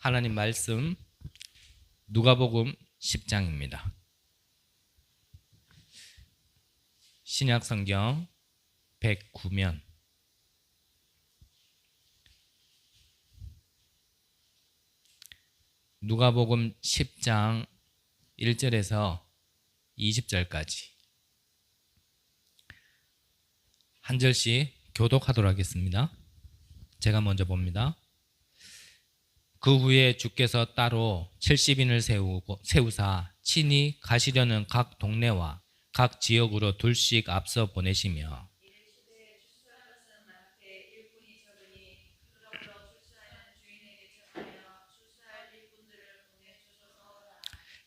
하나님 말씀 누가복음 10장입니다. 신약 성경 109면 누가복음 10장 1절에서 20절까지 한 절씩 교독하도록 하겠습니다. 제가 먼저 봅니다. 그 후에 주께서 따로 70인을 세우사 친히 가시려는 각 동네와 각 지역으로 둘씩 앞서 보내시며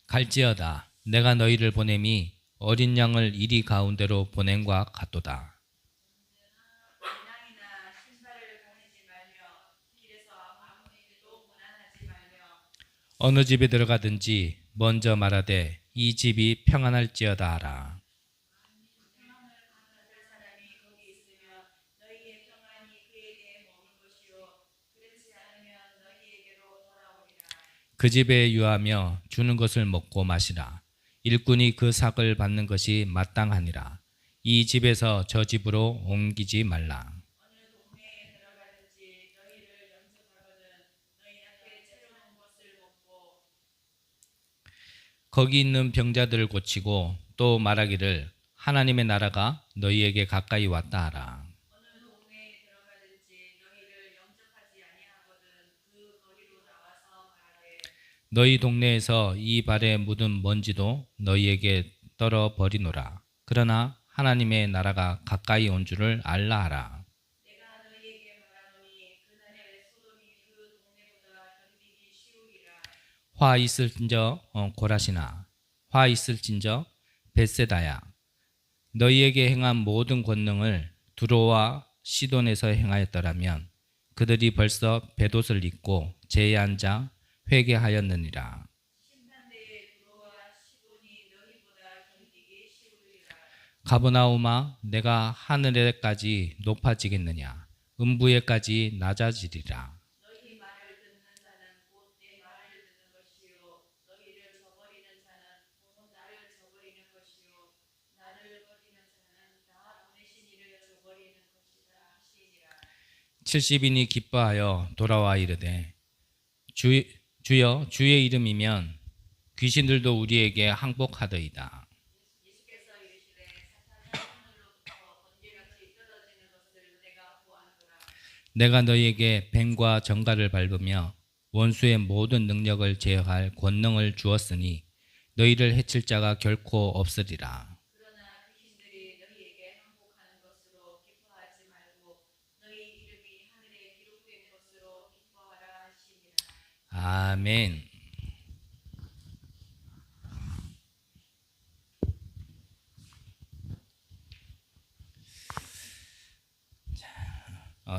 갈지어다 내가 너희를 보냄이 어린 양을 이리 가운데로 보냄과 같도다. 어느 집에 들어가든지 먼저 말하되 이 집이 평안할지어다 하라. 그 집에 유하며 주는 것을 먹고 마시라. 일꾼이 그 삭을 받는 것이 마땅하니라. 이 집에서 저 집으로 옮기지 말라. 거기 있는 병자들을 고치고 또 말하기를 하나님의 나라가 너희에게 가까이 왔다 하라. 너희 동네에서 이 발에 묻은 먼지도 너희에게 떨어 버리노라. 그러나 하나님의 나라가 가까이 온 줄을 알라 하라. 화 있을진저 고라시나 화 있을진저 벳세다야 너희에게 행한 모든 권능을 두로와 시돈에서 행하였더라면 그들이 벌써 벳옷을 입고 제에 앉아 회개하였느니라. 가버나움아 내가 하늘에까지 높아지겠느냐 음부에까지 낮아지리라. 칠십인이 기뻐하여 돌아와 이르되 주여 주의 이름이면 귀신들도 우리에게 항복하더이다. 내가 너희에게 뱀과 정갈을 밟으며 원수의 모든 능력을 제어할 권능을 주었으니 너희를 해칠 자가 결코 없으리라. 아멘.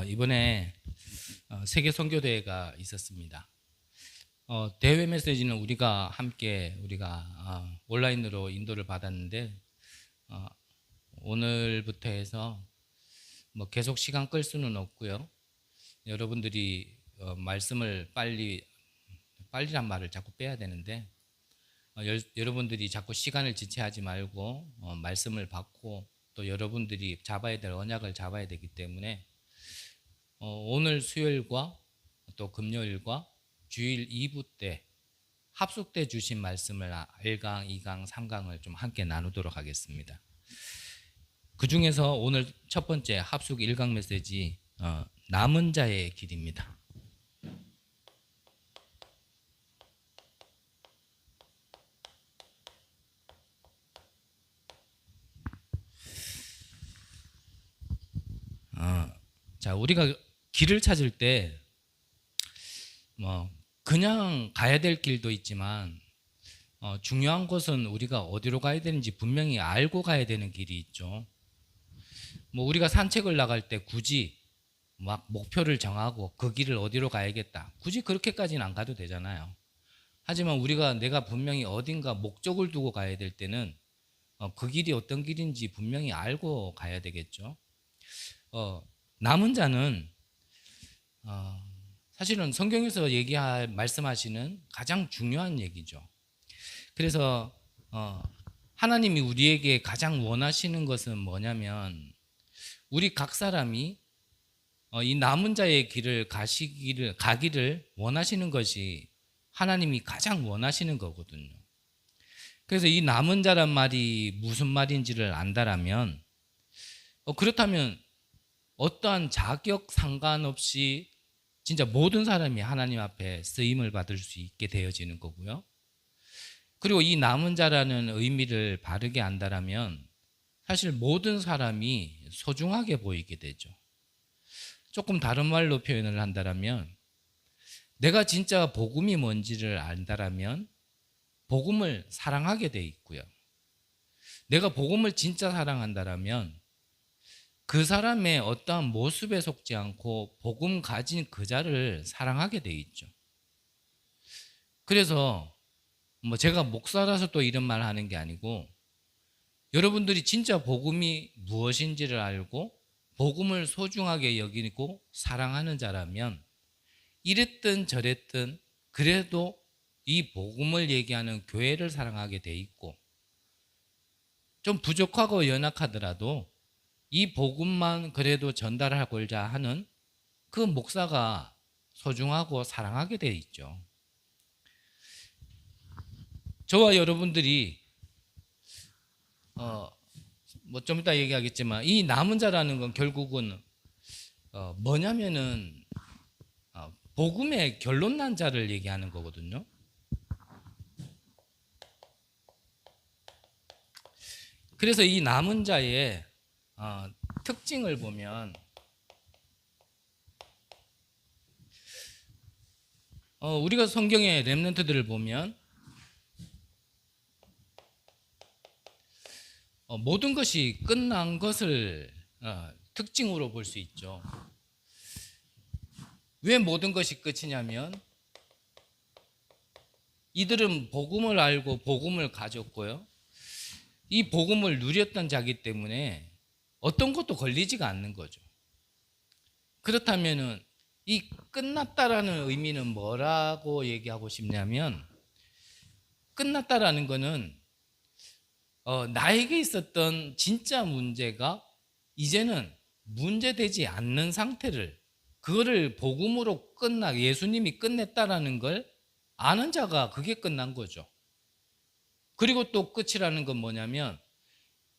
이번에 세계 선교대회가 있었습니다. 대회 메시지는 우리가 함께 온라인으로 인도를 받았는데 오늘부터 해서 계속 시간 끌 수는 없고요. 여러분들이 말씀을 빨리란 말을 자꾸 빼야 되는데 여러분들이 자꾸 시간을 지체하지 말고 말씀을 받고 또 여러분들이 잡아야 될 언약을 잡아야 되기 때문에 오늘 수요일과 또 금요일과 주일 2부 때 합숙때 주신 말씀을 1강, 2강, 3강을 좀 함께 나누도록 하겠습니다. 그 중에서 오늘 첫 번째 합숙 1강 메시지 남은 자의 길입니다. 자, 우리가 길을 찾을 때 그냥 가야 될 길도 있지만 중요한 것은 우리가 어디로 가야 되는지 분명히 알고 가야 되는 길이 있죠. 우리가 산책을 나갈 때 굳이 막 목표를 정하고 그 길을 어디로 가야겠다 굳이 그렇게까지는 안 가도 되잖아요. 하지만 내가 분명히 어딘가 목적을 두고 가야 될 때는 그 길이 어떤 길인지 분명히 알고 가야 되겠죠. 남은 자는 사실은 성경에서 말씀하시는 가장 중요한 얘기죠. 그래서 하나님이 우리에게 가장 원하시는 것은 뭐냐면 우리 각 사람이 이 남은 자의 길을 가기를 원하시는 것이 하나님이 가장 원하시는 거거든요. 그래서 이 남은 자란 말이 무슨 말인지를 안다라면 그렇다면 어떠한 자격 상관없이 진짜 모든 사람이 하나님 앞에 쓰임을 받을 수 있게 되어지는 거고요. 그리고 이 남은 자라는 의미를 바르게 안다라면 사실 모든 사람이 소중하게 보이게 되죠. 조금 다른 말로 표현을 한다라면 내가 진짜 복음이 뭔지를 안다라면 복음을 사랑하게 돼 있고요. 내가 복음을 진짜 사랑한다라면 그 사람의 어떠한 모습에 속지 않고 복음 가진 그 자를 사랑하게 돼 있죠. 그래서 제가 목사라서 또 이런 말 하는 게 아니고 여러분들이 진짜 복음이 무엇인지를 알고 복음을 소중하게 여기고 사랑하는 자라면 이랬든 저랬든 그래도 이 복음을 얘기하는 교회를 사랑하게 돼 있고 좀 부족하고 연약하더라도 이 복음만 그래도 전달하고자 하는 그 목사가 소중하고 사랑하게 돼 있죠. 저와 여러분들이 좀 이따 얘기하겠지만 이 남은 자라는 건 결국은 뭐냐면은 복음의 결론 난 자를 얘기하는 거거든요. 그래서 이 남은 자의 특징을 보면 우리가 성경의 렘넌트들을 보면 모든 것이 끝난 것을 특징으로 볼 수 있죠. 왜 모든 것이 끝이냐면 이들은 복음을 알고 복음을 가졌고요. 이 복음을 누렸던 자기 때문에 어떤 것도 걸리지가 않는 거죠. 그렇다면은 이 끝났다라는 의미는 뭐라고 얘기하고 싶냐면 끝났다라는 거는 나에게 있었던 진짜 문제가 이제는 문제되지 않는 상태를 그거를 복음으로 예수님이 끝냈다라는 걸 아는 자가 그게 끝난 거죠. 그리고 또 끝이라는 건 뭐냐면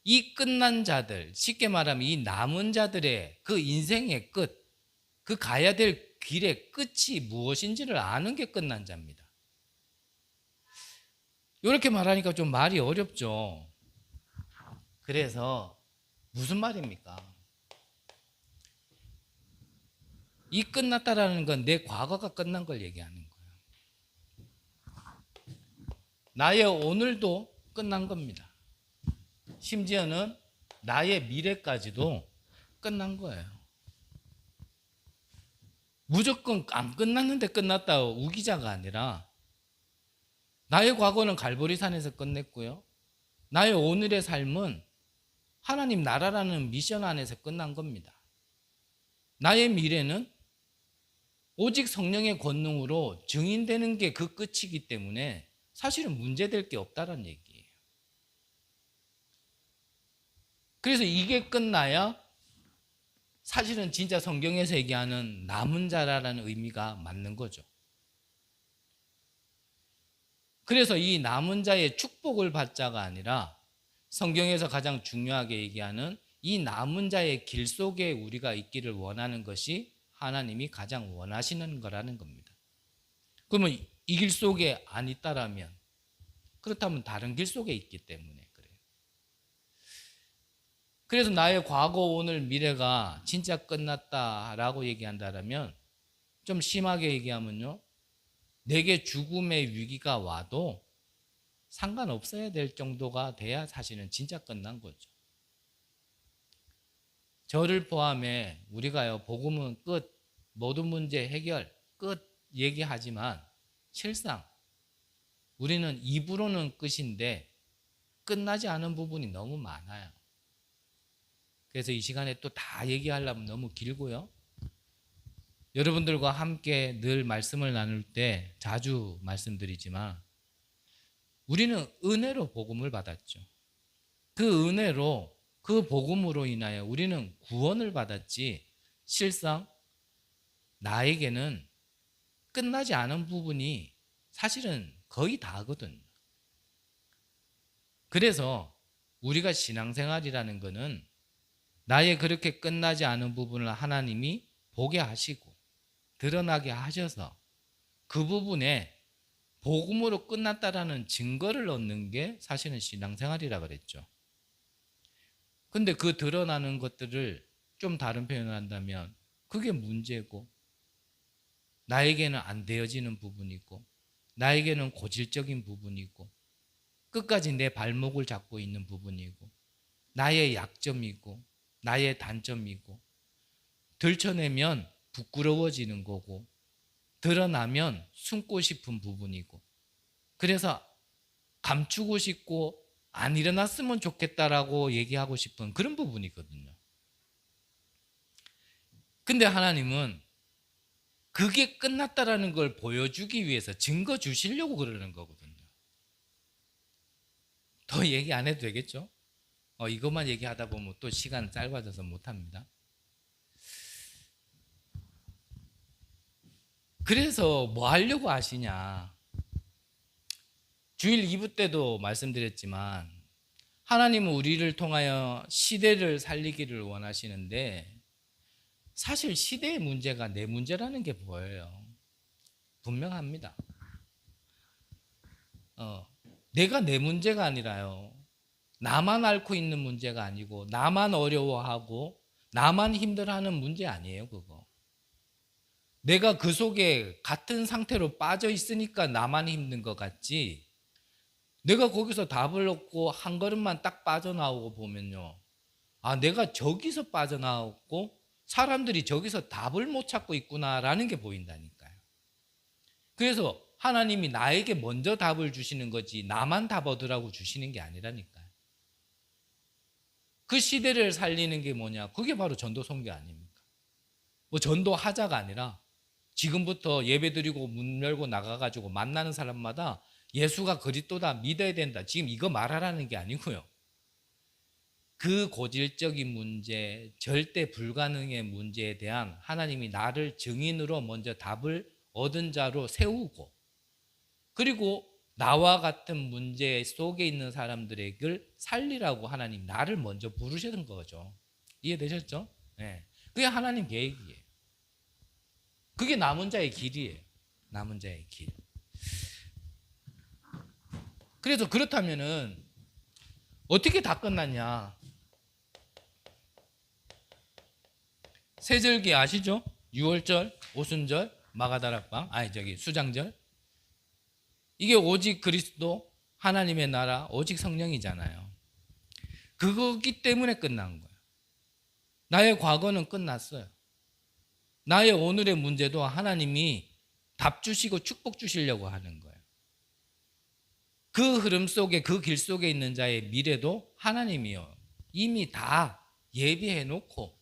이 끝난 자들, 쉽게 말하면 이 남은 자들의 그 인생의 끝, 그 가야 될 길의 끝이 무엇인지를 아는 게 끝난 자입니다. 이렇게 말하니까 좀 말이 어렵죠. 그래서 무슨 말입니까? 이 끝났다라는 건 내 과거가 끝난 걸 얘기하는 거예요. 나의 오늘도 끝난 겁니다. 심지어는 나의 미래까지도 끝난 거예요. 무조건 안 끝났는데 끝났다 우기자가 아니라 나의 과거는 갈보리산에서 끝냈고요. 나의 오늘의 삶은 하나님 나라라는 미션 안에서 끝난 겁니다. 나의 미래는 오직 성령의 권능으로 증인되는 게 그 끝이기 때문에 사실은 문제될 게 없다는 얘기예요. 그래서 이게 끝나야 사실은 진짜 성경에서 얘기하는 남은 자라는 의미가 맞는 거죠. 그래서 이 남은 자의 축복을 받자가 아니라 성경에서 가장 중요하게 얘기하는 이 남은 자의 길 속에 우리가 있기를 원하는 것이 하나님이 가장 원하시는 거라는 겁니다. 그러면 이 길 속에 안 있다라면 그렇다면 다른 길 속에 있기 때문에 그래요. 그래서 나의 과거, 오늘, 미래가 진짜 끝났다라고 얘기한다면 좀 심하게 얘기하면요. 내게 죽음의 위기가 와도 상관없어야 될 정도가 돼야 사실은 진짜 끝난 거죠. 저를 포함해 우리가요, 복음은 끝, 모든 문제 해결, 끝 얘기하지만 실상 우리는 입으로는 끝인데 끝나지 않은 부분이 너무 많아요. 그래서 이 시간에 또 다 얘기하려면 너무 길고요. 여러분들과 함께 늘 말씀을 나눌 때 자주 말씀드리지만 우리는 은혜로 복음을 받았죠. 그 은혜로 그 복음으로 인하여 우리는 구원을 받았지 실상 나에게는 끝나지 않은 부분이 사실은 거의 다거든요. 그래서 우리가 신앙생활이라는 것은 나의 그렇게 끝나지 않은 부분을 하나님이 보게 하시고 드러나게 하셔서 그 부분에 복음으로 끝났다라는 증거를 얻는 게 사실은 신앙생활이라 그랬죠. 근데 그 드러나는 것들을 좀 다른 표현을 한다면 그게 문제고 나에게는 안 되어지는 부분이고 나에게는 고질적인 부분이고 끝까지 내 발목을 잡고 있는 부분이고 나의 약점이고 나의 단점이고 들춰내면 부끄러워지는 거고 드러나면 숨고 싶은 부분이고 그래서 감추고 싶고 안 일어났으면 좋겠다라고 얘기하고 싶은 그런 부분이거든요. 근데 하나님은 그게 끝났다라는 걸 보여주기 위해서 증거 주시려고 그러는 거거든요. 더 얘기 안 해도 되겠죠? 이것만 얘기하다 보면 또 시간 짧아져서 못합니다. 그래서 뭐 하려고 하시냐? 주일 2부 때도 말씀드렸지만 하나님은 우리를 통하여 시대를 살리기를 원하시는데 사실 시대의 문제가 내 문제라는 게 보여요. 분명합니다. 내가 내 문제가 아니라요. 나만 앓고 있는 문제가 아니고 나만 어려워하고 나만 힘들어하는 문제 아니에요, 그거. 내가 그 속에 같은 상태로 빠져 있으니까 나만 힘든 것 같지 내가 거기서 답을 얻고 한 걸음만 딱 빠져나오고 보면요. 아, 내가 저기서 빠져나왔고 사람들이 저기서 답을 못 찾고 있구나라는 게 보인다니까요. 그래서 하나님이 나에게 먼저 답을 주시는 거지 나만 답 얻으라고 주시는 게 아니라니까요. 그 시대를 살리는 게 뭐냐? 그게 바로 전도 선교 아닙니까? 뭐 전도하자가 아니라 지금부터 예배드리고 문 열고 나가가지고 만나는 사람마다 예수가 그리스도다 믿어야 된다. 지금 이거 말하라는 게 아니고요. 그 고질적인 문제, 절대 불가능의 문제에 대한 하나님이 나를 증인으로 먼저 답을 얻은 자로 세우고 그리고 나와 같은 문제 속에 있는 사람들에게 살리라고 하나님 나를 먼저 부르시는 거죠. 이해되셨죠? 네. 그게 하나님 계획이에요. 그게 남은 자의 길이에요. 남은 자의 길. 그래서 그렇다면은 어떻게 다 끝났냐? 세절기 아시죠? 6월절, 오순절, 마가다락방, 수장절. 이게 오직 그리스도, 하나님의 나라, 오직 성령이잖아요. 그거기 때문에 끝난 거예요. 나의 과거는 끝났어요. 나의 오늘의 문제도 하나님이 답 주시고 축복 주시려고 하는 거예요. 그 흐름 속에 그 길 속에 있는 자의 미래도 하나님이요. 이미 다 예비해 놓고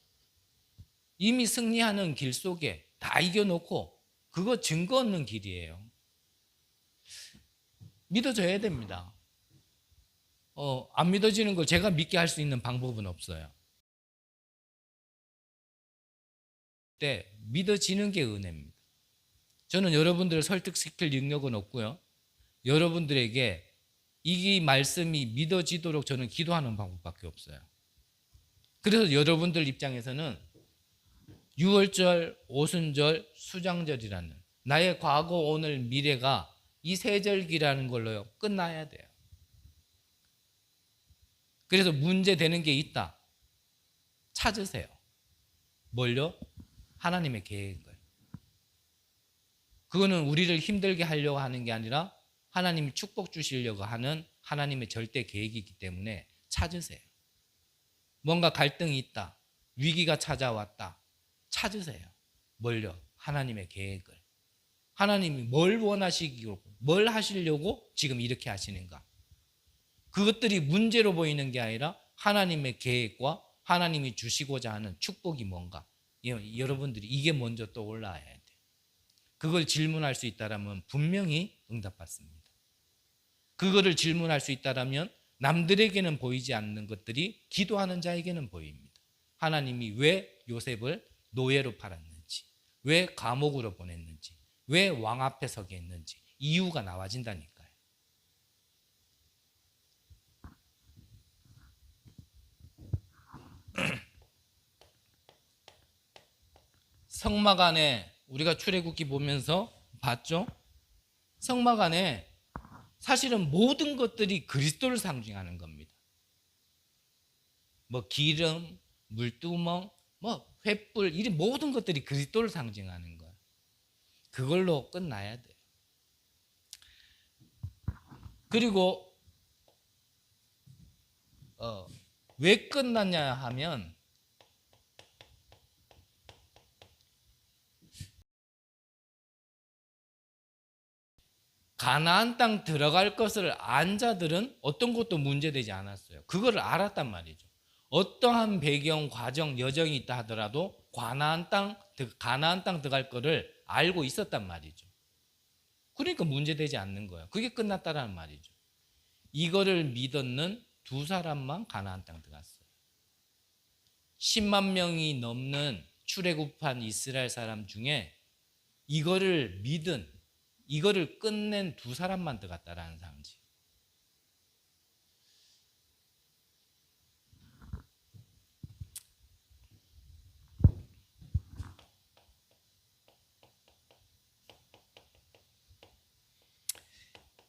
이미 승리하는 길 속에 다 이겨놓고 그거 증거 얻는 길이에요. 믿어져야 됩니다. 안 믿어지는 걸 제가 믿게 할 수 있는 방법은 없어요. 때 믿어지는 게 은혜입니다. 저는 여러분들을 설득시킬 능력은 없고요. 여러분들에게 이 말씀이 믿어지도록 저는 기도하는 방법밖에 없어요. 그래서 여러분들 입장에서는 6월절, 오순절, 수장절이라는 나의 과거, 오늘, 미래가 이 세 절기라는 걸로요 끝나야 돼요. 그래서 문제되는 게 있다. 찾으세요. 뭘요? 하나님의 계획을. 그거는 우리를 힘들게 하려고 하는 게 아니라 하나님이 축복 주시려고 하는 하나님의 절대 계획이기 때문에 찾으세요. 뭔가 갈등이 있다. 위기가 찾아왔다. 찾으세요. 뭘요? 하나님의 계획을. 하나님이 뭘 원하시고 뭘 하시려고 지금 이렇게 하시는가. 그것들이 문제로 보이는 게 아니라 하나님의 계획과 하나님이 주시고자 하는 축복이 뭔가 여러분들이 이게 먼저 떠올라야 돼. 그걸 질문할 수 있다라면 분명히 응답받습니다. 그거를 질문할 수 있다라면 남들에게는 보이지 않는 것들이 기도하는 자에게는 보입니다. 하나님이 왜 요셉을 노예로 팔았는지, 왜 감옥으로 보냈는지, 왜 왕 앞에 서게 했는지 이유가 나와진다니까요. 성막 안에 우리가 출애굽기 보면서 봤죠? 성막 안에 사실은 모든 것들이 그리스도를 상징하는 겁니다. 뭐 기름, 물두멍, 뭐 횃불, 이 모든 것들이 그리스도를 상징하는 거예요. 그걸로 끝나야 돼요. 그리고 왜 끝났냐 하면 가나안 땅 들어갈 것을 안 자들은 어떤 것도 문제되지 않았어요. 그거를 알았단 말이죠. 어떠한 배경, 과정, 여정이 있다 하더라도 가나안 땅 들어갈 거를 알고 있었단 말이죠. 그러니까 문제되지 않는 거예요. 그게 끝났다라는 말이죠. 이거를 믿었는 두 사람만 가나안 땅 들어갔어요. 10만 명이 넘는 출애굽한 이스라엘 사람 중에 이거를 믿은, 이거를 끝낸 두 사람만 들어갔다라는 상징.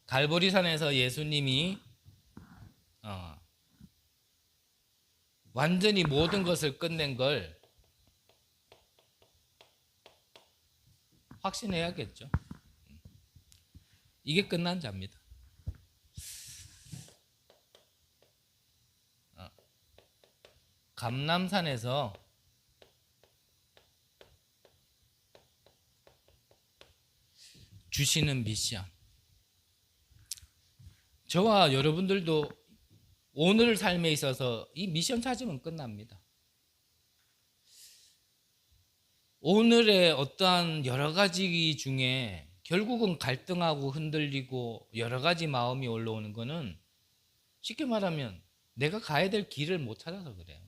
갈보리산에서 예수님이 완전히 모든 것을 끝낸 걸 확신해야겠죠. 이게 끝난 자입니다. 감람산에서 주시는 미션. 저와 여러분들도 오늘 삶에 있어서 이 미션 찾으면 끝납니다. 오늘의 어떠한 여러 가지 중에 결국은 갈등하고 흔들리고 여러 가지 마음이 올라오는 거는 쉽게 말하면 내가 가야 될 길을 못 찾아서 그래요.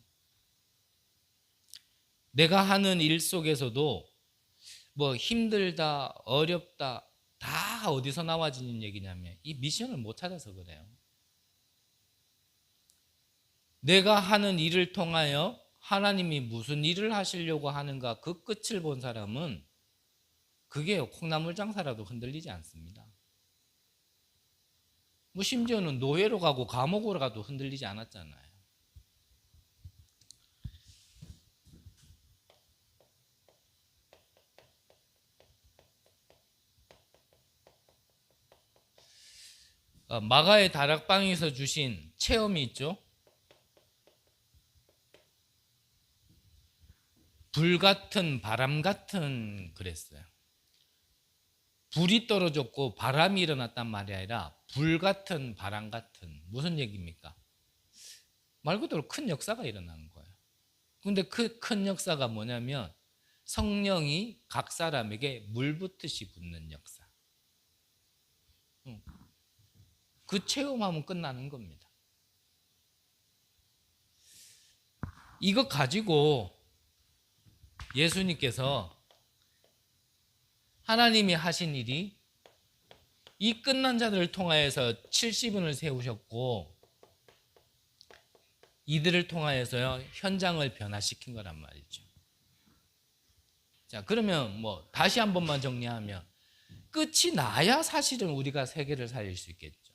내가 하는 일 속에서도 뭐 힘들다, 어렵다, 다 어디서 나와지는 얘기냐면 이 미션을 못 찾아서 그래요. 내가 하는 일을 통하여 하나님이 무슨 일을 하시려고 하는가 그 끝을 본 사람은 그게 콩나물 장사라도 흔들리지 않습니다. 뭐 심지어는 노예로 가고 감옥으로 가도 흔들리지 않았잖아요. 마가의 다락방에서 주신 체험이 있죠. 불 같은 바람 같은 그랬어요. 불이 떨어졌고 바람이 일어났단 말이 아니라 불 같은 바람 같은, 무슨 얘기입니까? 말 그대로 큰 역사가 일어나는 거예요. 근데 그 큰 역사가 뭐냐면 성령이 각 사람에게 물붓듯이 붓는 역사. 그 체험하면 끝나는 겁니다. 이거 가지고 예수님께서 하나님이 하신 일이 이 끝난 자들을 통하여서 70인을 세우셨고 이들을 통하여서요 현장을 변화시킨 거란 말이죠. 자, 그러면 뭐 다시 한 번만 정리하면 끝이 나야 사실은 우리가 세계를 살릴 수 있겠죠.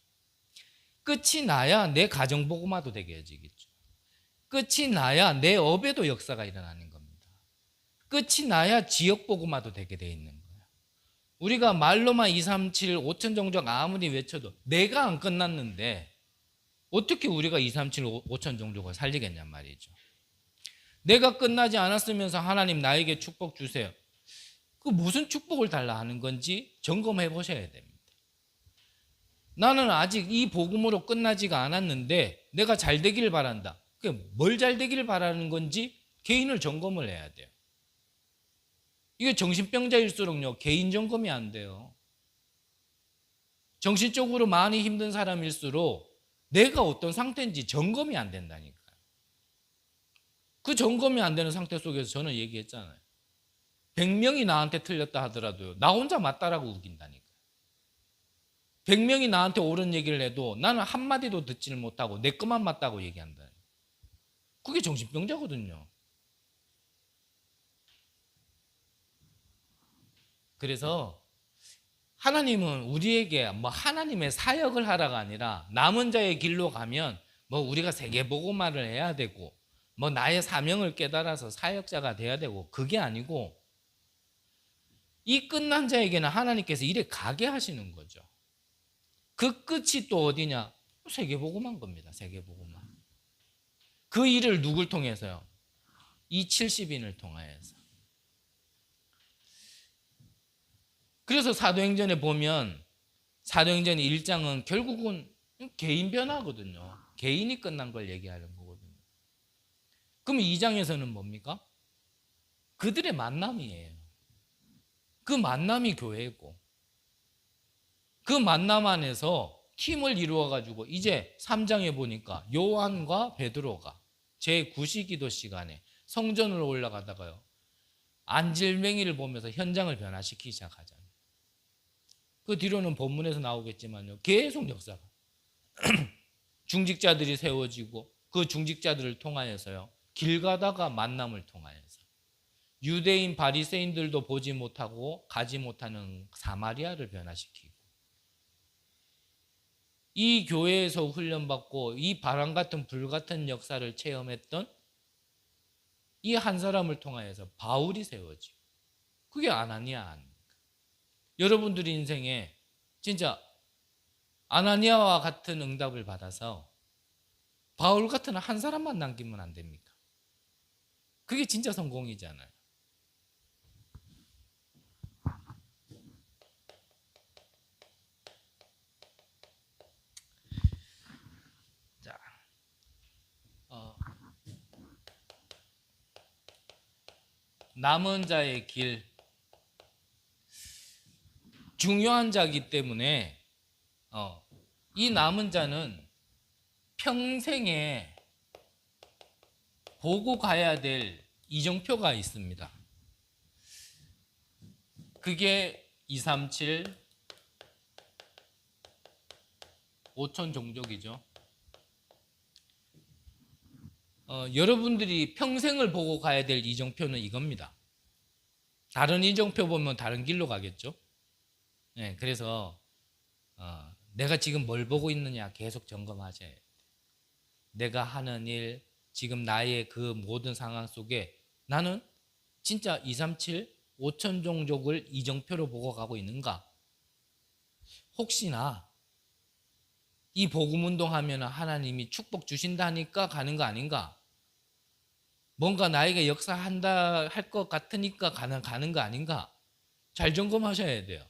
끝이 나야 내 가정 복음화도 되게 해지겠죠. 끝이 나야 내 업에도 역사가 일어나는 겁니다. 끝이 나야 지역 복음화도 되게 돼 있는 거예요. 우리가 말로만 2, 3, 7, 5천 종족 아무리 외쳐도 내가 안 끝났는데 어떻게 우리가 2, 3, 7, 5천 종족을 살리겠냔 말이죠. 내가 끝나지 않았으면서 하나님 나에게 축복 주세요. 그 무슨 축복을 달라 하는 건지 점검해 보셔야 됩니다. 나는 아직 이 복음으로 끝나지가 않았는데 내가 잘 되기를 바란다. 그게 뭘 잘 되기를 바라는 건지 개인을 점검을 해야 돼요. 이게 정신병자일수록요, 개인 점검이 안 돼요. 정신적으로 많이 힘든 사람일수록 내가 어떤 상태인지 점검이 안 된다니까요. 그 점검이 안 되는 상태 속에서 저는 얘기했잖아요. 100명이 나한테 틀렸다 하더라도요, 나 혼자 맞다라고 우긴다니까요. 100명이 나한테 옳은 얘기를 해도 나는 한마디도 듣지를 못하고 내 것만 맞다고 얘기한다. 그게 정신병자거든요. 그래서 하나님은 우리에게 뭐 하나님의 사역을 하라가 아니라 남은 자의 길로 가면 뭐 우리가 세계복음화를 해야 되고 뭐 나의 사명을 깨달아서 사역자가 돼야 되고, 그게 아니고 이 끝난 자에게는 하나님께서 이래 가게 하시는 거죠. 그 끝이 또 어디냐? 세계복음화인 겁니다. 세계복음화. 그 일을 누굴 통해서요? 이 70인을 통하여서. 그래서 사도행전에 보면 사도행전 1장은 결국은 개인 변화거든요. 개인이 끝난 걸 얘기하는 거거든요. 그럼 2장에서는 뭡니까? 그들의 만남이에요. 그 만남이 교회고, 그 만남 안에서 팀을 이루어 가지고 이제 3장에 보니까 요한과 베드로가 제9시기도 시간에 성전으로 올라가다가요, 안질맹이를 보면서 현장을 변화시키기 시작하잖아요. 그 뒤로는 본문에서 나오겠지만요, 계속 역사가 중직자들이 세워지고 그 중직자들을 통하여서요, 길 가다가 만남을 통하여서 유대인 바리새인들도 보지 못하고 가지 못하는 사마리아를 변화시키고, 이 교회에서 훈련받고 이 바람 같은 불 같은 역사를 체험했던 이 한 사람을 통하여서 바울이 세워지고, 그게 아나니아 아닙니까? 여러분들의 인생에 진짜 아나니아와 같은 응답을 받아서 바울 같은 한 사람만 남기면 안 됩니까? 그게 진짜 성공이잖아요. 자, 남은 자의 길, 중요한 자이기 때문에 이 남은 자는 평생에 보고 가야 될 이정표가 있습니다. 그게 237 5천 종족이죠. 여러분들이 평생을 보고 가야 될 이정표는 이겁니다. 다른 이정표 보면 다른 길로 가겠죠. 네, 그래서 내가 지금 뭘 보고 있느냐 계속 점검하셔야 돼요. 내가 하는 일, 지금 나의 그 모든 상황 속에 나는 진짜 237 5천 종족을 이정표로 보고 가고 있는가? 혹시나 이 복음 운동하면 하나님이 축복 주신다니까 가는 거 아닌가? 뭔가 나에게 역사한다 할 것 같으니까 가는 거 아닌가? 잘 점검하셔야 돼요.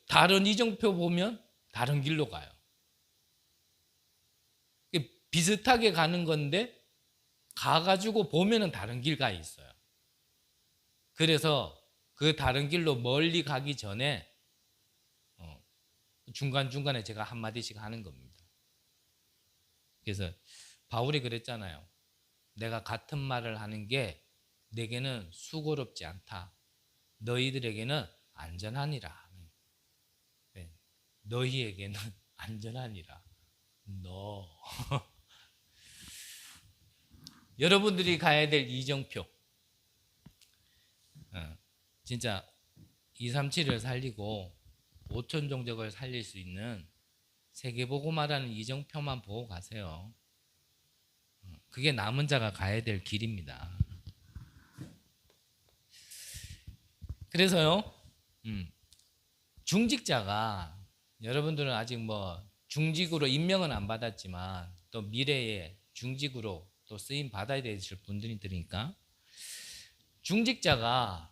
다른 이정표 보면 다른 길로 가요. 비슷하게 가는 건데 가가지고 보면은 다른 길 가 있어요. 그래서 그 다른 길로 멀리 가기 전에 중간중간에 제가 한마디씩 하는 겁니다. 그래서 바울이 그랬잖아요. 내가 같은 말을 하는 게 내게는 수고롭지 않다. 너희들에게는 안전하니라. 네. 너희에게는 안전하니라. 너. 여러분들이 가야 될 이정표. 진짜 237을 살리고 5천 종족을 살릴 수 있는 세계복음화라는 이정표만 보고 가세요. 그게 남은 자가 가야 될 길입니다. 그래서요, 중직자가, 여러분들은 아직 뭐 중직으로 임명은 안 받았지만 또 미래에 중직으로 또 쓰임 받아야 되실 분들이니까, 중직자가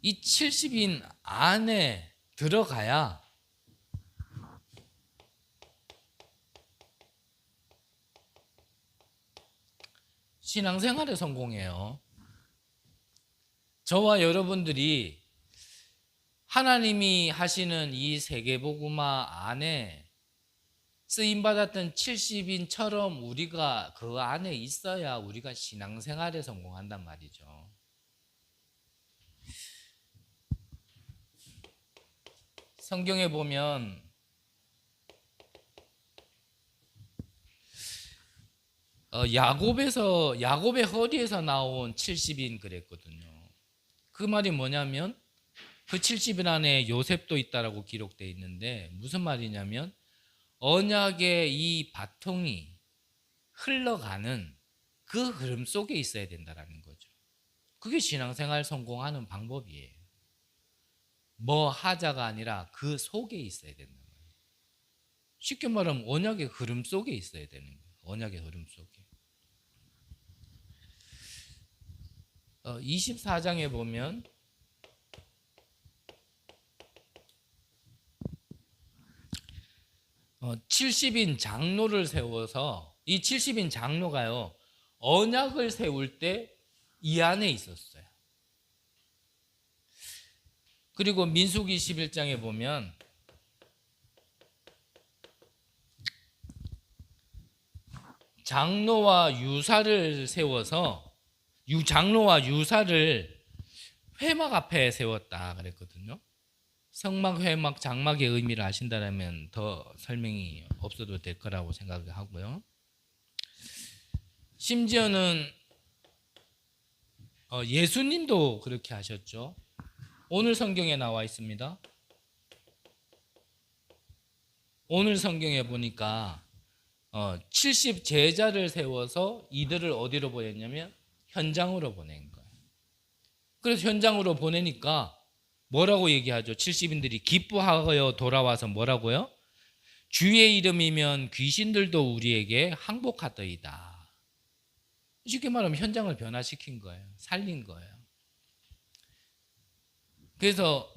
이 70인 안에 들어가야 신앙생활에 성공해요. 저와 여러분들이 하나님이 하시는 이 세계복음화 안에 쓰임받았던 70인처럼 우리가 그 안에 있어야 우리가 신앙생활에 성공한단 말이죠. 성경에 보면 야곱의 허리에서 나온 70인 그랬거든요. 그 말이 뭐냐면 그 70인 안에 요셉도 있다라고 기록되어 있는데 무슨 말이냐면 언약의 이 바통이 흘러가는 그 흐름 속에 있어야 된다라는 거죠. 그게 신앙생활 성공하는 방법이에요. 뭐 하자가 아니라 그 속에 있어야 된다. 쉽게 말하면 언약의 흐름 속에 있어야 되는 거예요. 언약의 흐름 속에. 24장에 보면 어, 70인 장로를 세워서 이 70인 장로가요 언약을 세울 때 이 안에 있었어요. 그리고 민수기 11장에 보면 장로와 유사를 세워서 장로와 유사를 회막 앞에 세웠다 그랬거든요. 성막, 회막, 장막의 의미를 아신다면 더 설명이 없어도 될 거라고 생각하고요. 심지어는 예수님도 그렇게 하셨죠. 오늘 성경에 나와 있습니다. 오늘 성경에 보니까 70 제자를 세워서 이들을 어디로 보냈냐면 현장으로 보낸 거예요. 그래서 현장으로 보내니까 뭐라고 얘기하죠? 70인들이 기뻐하여 돌아와서 뭐라고요? 주의 이름이면 귀신들도 우리에게 항복하더이다. 쉽게 말하면 현장을 변화시킨 거예요. 살린 거예요. 그래서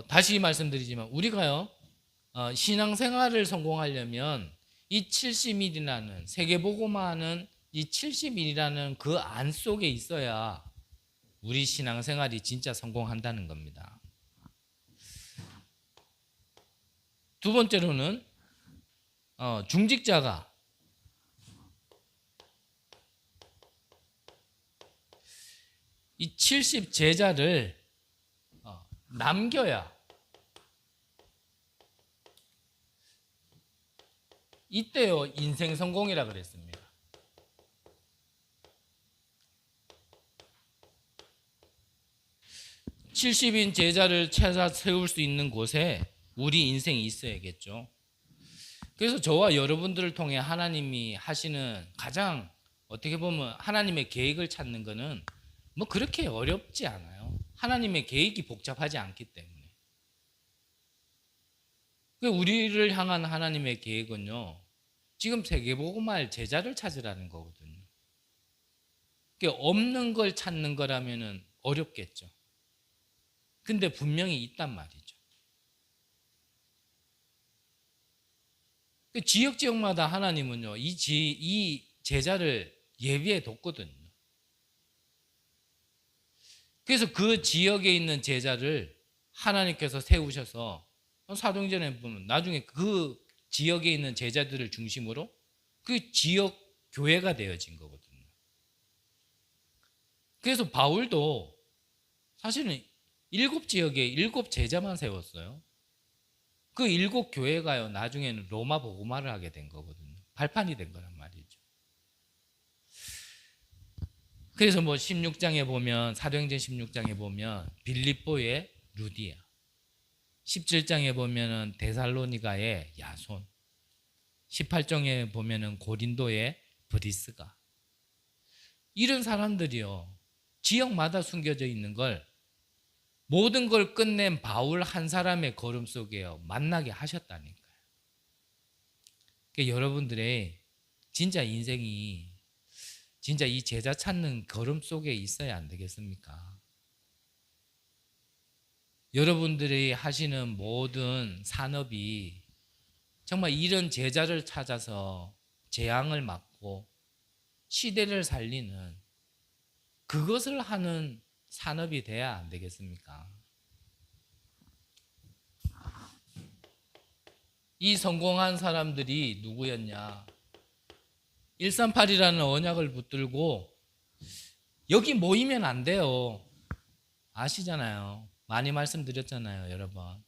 다시 말씀드리지만 우리가요 신앙생활을 성공하려면 이 70일이라는 세계복음화하는 이 70일이라는 그 안 속에 있어야 우리 신앙생활이 진짜 성공한다는 겁니다. 두 번째로는 중직자가 이 70 제자를 남겨야 이때요 인생 성공이라 그랬습니다. (70인) 제자를 찾아 세울 수 있는 곳에 우리 인생이 있어야겠죠. 그래서 저와 여러분들을 통해 하나님이 하시는 가장 어떻게 보면 하나님의 계획을 찾는 것은 뭐 그렇게 어렵지 않아요. 하나님의 계획이 복잡하지 않기 때문에. 우리를 향한 하나님의 계획은요 지금 세계복음화할 제자를 찾으라는 거거든요. 없는 걸 찾는 거라면 어렵겠죠. 근데 분명히 있단 말이죠. 지역마다 하나님은요 이 제자를 예비해 뒀거든요. 그래서 그 지역에 있는 제자를 하나님께서 세우셔서 사도행전에 보면 나중에 그 지역에 있는 제자들을 중심으로 그 지역 교회가 되어진 거거든요. 그래서 바울도 사실은 7지역에 7 제자만 세웠어요. 그 7 교회가요 나중에는 로마 복음화를 하게 된 거거든요. 발판이 된 거란 말이죠. 그래서 뭐 16장에 보면 사도행전 16장에 보면 빌립보의 루디아, 17장에 보면은 데살로니가의 야손, 18장에 보면은 고린도의 브리스가, 이런 사람들이요 지역마다 숨겨져 있는 걸 모든 걸 끝낸 바울 한 사람의 걸음 속에요 만나게 하셨다니까요. 그러니까 여러분들의 진짜 인생이 진짜 이 제자 찾는 걸음 속에 있어야 안 되겠습니까? 여러분들이 하시는 모든 산업이 정말 이런 제자를 찾아서 재앙을 막고 시대를 살리는 그것을 하는 산업이 돼야 안 되겠습니까? 이 성공한 사람들이 누구였냐? 138이라는 언약을 붙들고 여기 모이면 안 돼요. 아시잖아요. 많이 말씀드렸잖아요, 여러 번.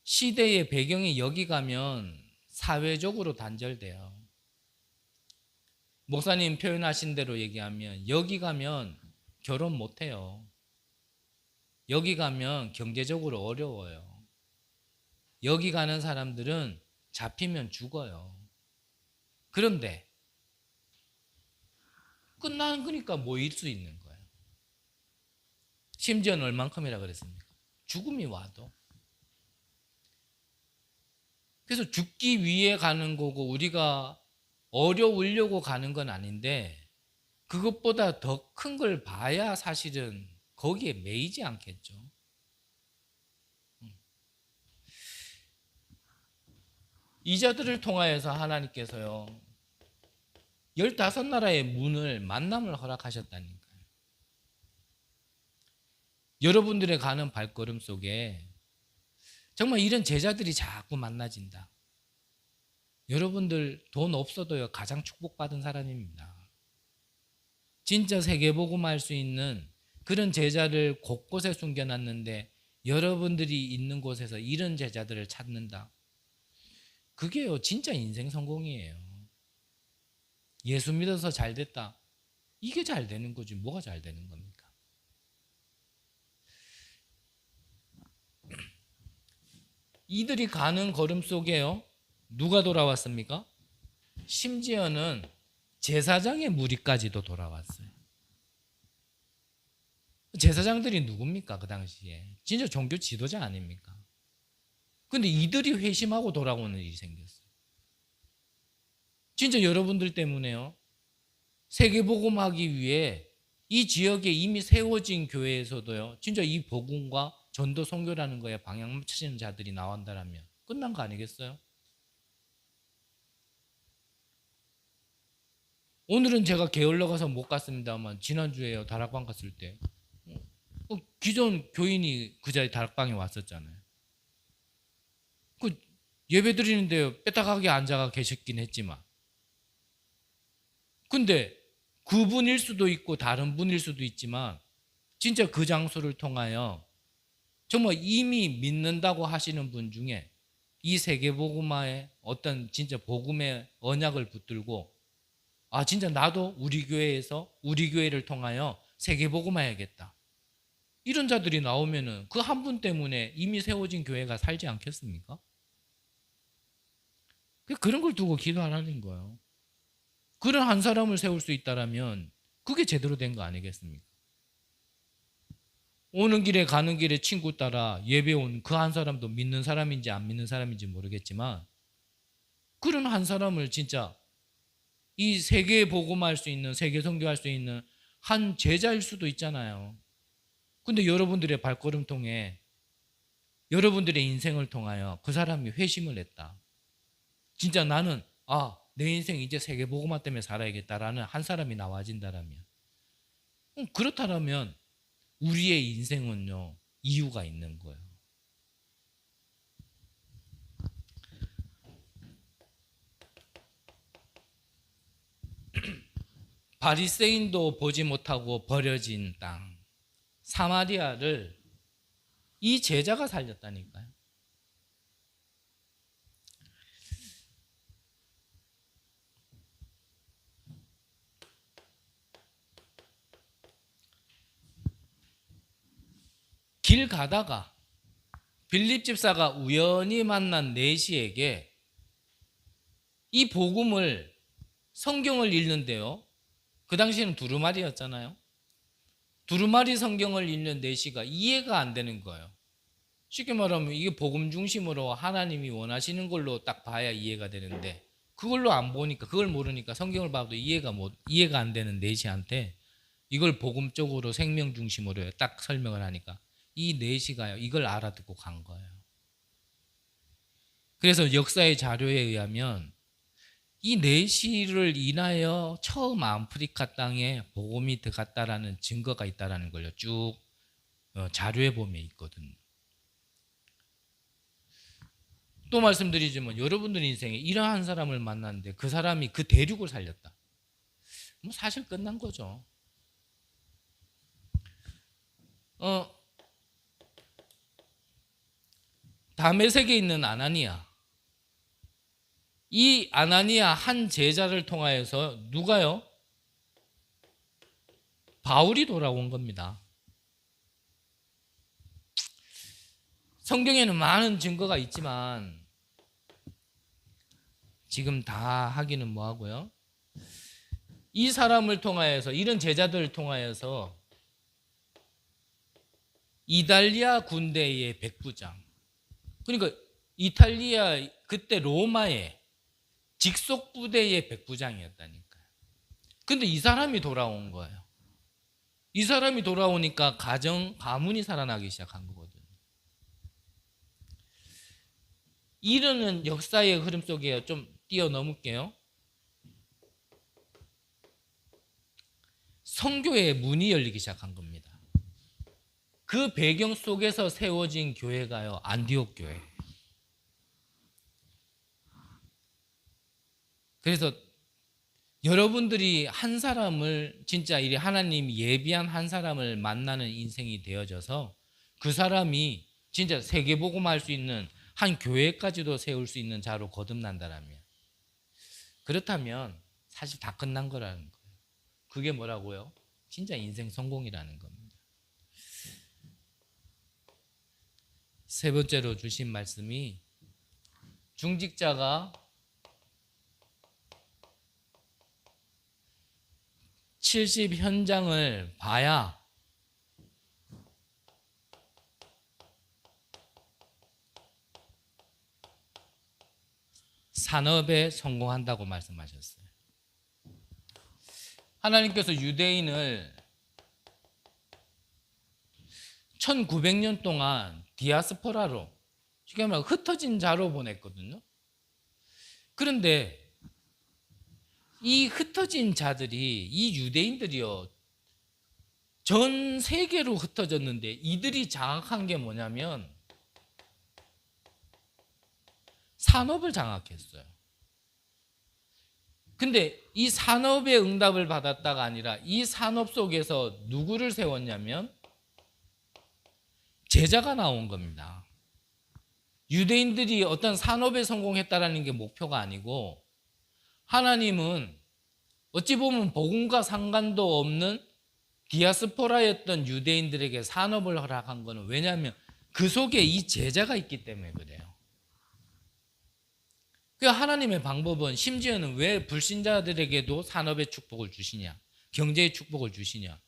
시대의 배경이 여기 가면 사회적으로 단절돼요. 목사님 표현하신 대로 얘기하면 여기 가면 결혼 못 해요. 여기 가면 경제적으로 어려워요. 여기 가는 사람들은 잡히면 죽어요. 그런데 끝나는 거니까 모일 수 있는 거예요. 심지어는 얼만큼이라 그랬습니까? 죽음이 와도. 그래서 죽기 위해 가는 거고 우리가 어려우려고 가는 건 아닌데 그것보다 더 큰 걸 봐야 사실은 거기에 매이지 않겠죠. 이자들을 통하여서 하나님께서요 15나라의 문을 만남을 허락하셨다니까요. 여러분들의 가는 발걸음 속에 정말 이런 제자들이 자꾸 만나진다. 여러분들 돈 없어도요 가장 축복받은 사람입니다. 진짜 세계복음 할 수 있는 그런 제자를 곳곳에 숨겨놨는데 여러분들이 있는 곳에서 이런 제자들을 찾는다. 그게요 진짜 인생 성공이에요. 예수 믿어서 잘 됐다. 이게 잘 되는 거지 뭐가 잘 되는 겁니까? 이들이 가는 걸음 속에요 누가 돌아왔습니까? 심지어는 제사장의 무리까지도 돌아왔어요. 제사장들이 누굽니까? 그 당시에 진짜 종교 지도자 아닙니까? 근데 이들이 회심하고 돌아오는 일이 생겼어요. 진짜 여러분들 때문에요 세계복음하기 위해 이 지역에 이미 세워진 교회에서도요 진짜 이 복음과 전도 선교라는 거에 방향 맞추는 자들이 나온다면 끝난 거 아니겠어요? 오늘은 제가 게을러 가서 못 갔습니다만 지난주에요 다락방 갔을 때 기존 교인이 그 자리에 다락방에 왔었잖아요. 그 예배 드리는데요 빼딱하게 앉아가 계셨긴 했지만 근데 그분일 수도 있고 다른 분일 수도 있지만 진짜 그 장소를 통하여 정말 이미 믿는다고 하시는 분 중에 이 세계복음화의 어떤 진짜 복음의 언약을 붙들고 아 진짜 나도 우리 교회에서 우리 교회를 통하여 세계복음화해야겠다. 이런 자들이 나오면은 그 한 분 때문에 이미 세워진 교회가 살지 않겠습니까? 그런 걸 두고 기도하라는 거예요. 그런 한 사람을 세울 수 있다면 그게 제대로 된 거 아니겠습니까? 오는 길에 가는 길에 친구 따라 예배 온 그 한 사람도 믿는 사람인지 안 믿는 사람인지 모르겠지만 그런 한 사람을 진짜 이 세계에 복음할 수 있는 세계 선교할 수 있는 한 제자일 수도 있잖아요. 근데 여러분들의 발걸음 통해 여러분들의 인생을 통하여 그 사람이 회심을 했다. 진짜 나는 내 인생 이제 세계 복음화 때문에 살아야겠다라는 한 사람이 나와진다라면 그렇다면 우리의 인생은요 이유가 있는 거예요. 바리새인도 보지 못하고 버려진 땅 사마리아를 이 제자가 살렸다니까요. 길 가다가 빌립 집사가 우연히 만난 내시에게 이 복음을 성경을 읽는데요. 그 당시에는 두루마리였잖아요. 두루마리 성경을 읽는 내시가 이해가 안 되는 거예요. 쉽게 말하면 이게 복음 중심으로 하나님이 원하시는 걸로 딱 봐야 이해가 되는데 그걸로 안 보니까 그걸 모르니까 성경을 봐도 이해가 안 되는 내시한테 이걸 복음적으로 생명 중심으로 딱 설명을 하니까 이 내시가요 이걸 알아듣고 간 거예요. 그래서 역사의 자료에 의하면 이 내시를 인하여 처음 아프리카 땅에 복음이 들어갔다라는 증거가 있다라는 걸요. 쭉 자료에 보면 있거든요. 또 말씀드리지만 여러분들 인생에 이러한 사람을 만났는데 그 사람이 그 대륙을 살렸다. 뭐 사실 끝난 거죠. 다메섹에 있는 아나니아, 이 아나니아 한 제자를 통하여서 누가요? 바울이 돌아온 겁니다. 성경에는 많은 증거가 있지만 지금 다 하기는 뭐하고요. 이 사람을 통하여서, 이런 제자들을 통하여서 이탈리아 군대의 백부장, 그러니까 이탈리아 그때 로마의 직속 부대의 백부장이었다니까요. 근데 이 사람이 돌아온 거예요. 이 사람이 돌아오니까 가문이 살아나기 시작한 거거든요. 이르는 역사의 흐름 속에 좀 뛰어넘을게요. 선교의 문이 열리기 시작한 겁니다. 그 배경 속에서 세워진 교회가요, 안디옥 교회. 그래서 여러분들이 한 사람을, 진짜 이 하나님이 예비한 한 사람을 만나는 인생이 되어져서 그 사람이 진짜 세계복음할 수 있는 한 교회까지도 세울 수 있는 자로 거듭난다라면, 그렇다면 사실 다 끝난 거라는 거예요. 그게 뭐라고요? 진짜 인생 성공이라는 겁니다. 세 번째로 주신 말씀이, 중직자가 70 현장을 봐야 산업에 성공한다고 말씀하셨어요. 하나님께서 유대인을 1900년 동안 디아스포라로, 쉽게 말하면 흩어진 자로 보냈거든요. 그런데 이 흩어진 자들이, 이 유대인들이요, 전 세계로 흩어졌는데 이들이 장악한 게 뭐냐면 산업을 장악했어요. 근데 이 산업의 응답을 받았다가 아니라 이 산업 속에서 누구를 세웠냐면 제자가 나온 겁니다. 유대인들이 어떤 산업에 성공했다라는 게 목표가 아니고, 하나님은 어찌 보면 복음과 상관도 없는 디아스포라였던 유대인들에게 산업을 허락한 거는, 왜냐하면 그 속에 이 제자가 있기 때문에 그래요. 그 하나님의 방법은, 심지어는 왜 불신자들에게도 산업의 축복을 주시냐, 경제의 축복을 주시냐.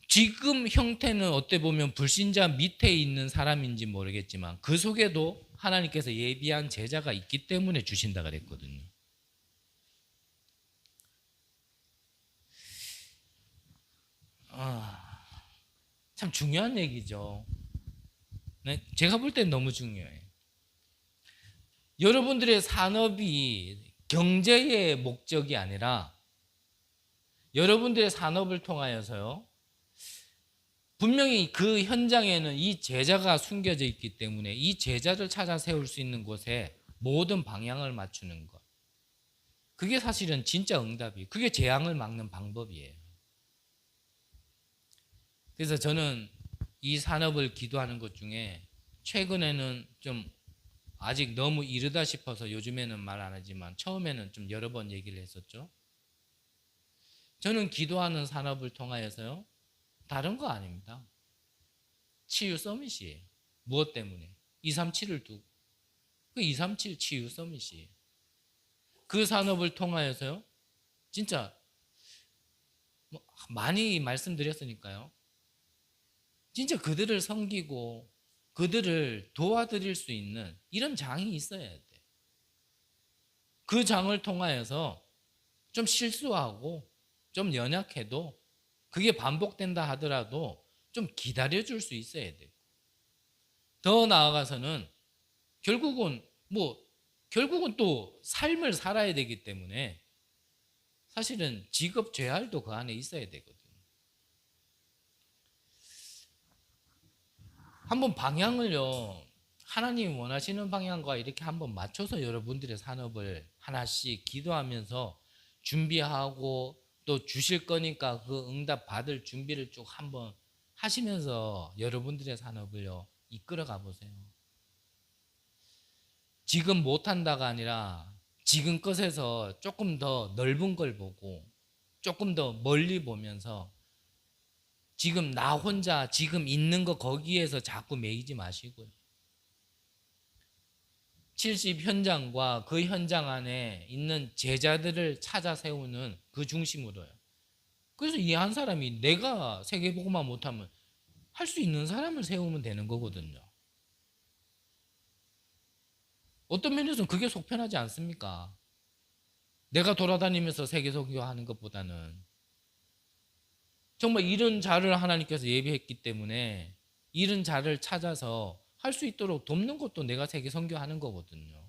지금 형태는 어떻게 보면 불신자 밑에 있는 사람인지 모르겠지만 그 속에도 하나님께서 예비한 제자가 있기 때문에 주신다 그랬거든요. 참 중요한 얘기죠. 네, 제가 볼 땐 너무 중요해요. 여러분들의 산업이 경제의 목적이 아니라 여러분들의 산업을 통하여서요, 분명히 그 현장에는 이 제자가 숨겨져 있기 때문에 이 제자를 찾아 세울 수 있는 곳에 모든 방향을 맞추는 것, 그게 사실은 진짜 응답이에요. 그게 재앙을 막는 방법이에요. 그래서 저는 이 산업을 기도하는 것 중에 최근에는 좀 아직 너무 이르다 싶어서 요즘에는 말 안 하지만 처음에는 좀 여러 번 얘기를 했었죠. 저는 기도하는 산업을 통하여서요, 다른 거 아닙니다. 치유 서밋이에요. 무엇 때문에? 237을 두고. 그 237 치유 서밋이에요. 그 산업을 통하여서요, 진짜 많이 말씀드렸으니까요, 진짜 그들을 섬기고 그들을 도와드릴 수 있는 이런 장이 있어야 돼. 그 장을 통하여서 좀 실수하고 좀 연약해도, 그게 반복된다 하더라도 좀 기다려줄 수 있어야 돼요. 더 나아가서는 결국은 뭐 결국은 또 삶을 살아야 되기 때문에 사실은 직업 죄활도 그 안에 있어야 되거든요. 한번 방향을요, 하나님이 원하시는 방향과 이렇게 한번 맞춰서 여러분들의 산업을 하나씩 기도하면서 준비하고 또 주실 거니까 그 응답 받을 준비를 쭉 한번 하시면서 여러분들의 산업을요 이끌어 가 보세요. 지금 못한다가 아니라 지금 것에서 조금 더 넓은 걸 보고 조금 더 멀리 보면서 지금 나 혼자 지금 있는 거 거기에서 자꾸 매이지 마시고요. 70 현장과 그 현장 안에 있는 제자들을 찾아 세우는 그 중심으로요. 그래서 이 한 사람이 내가 세계복음화 못하면 할 수 있는 사람을 세우면 되는 거거든요. 어떤 면에서는 그게 속편하지 않습니까? 내가 돌아다니면서 세계 선교하는 것보다는 정말 이런 자를 하나님께서 예비했기 때문에 이런 자를 찾아서 할 수 있도록 돕는 것도 내가 세계 선교하는 거거든요.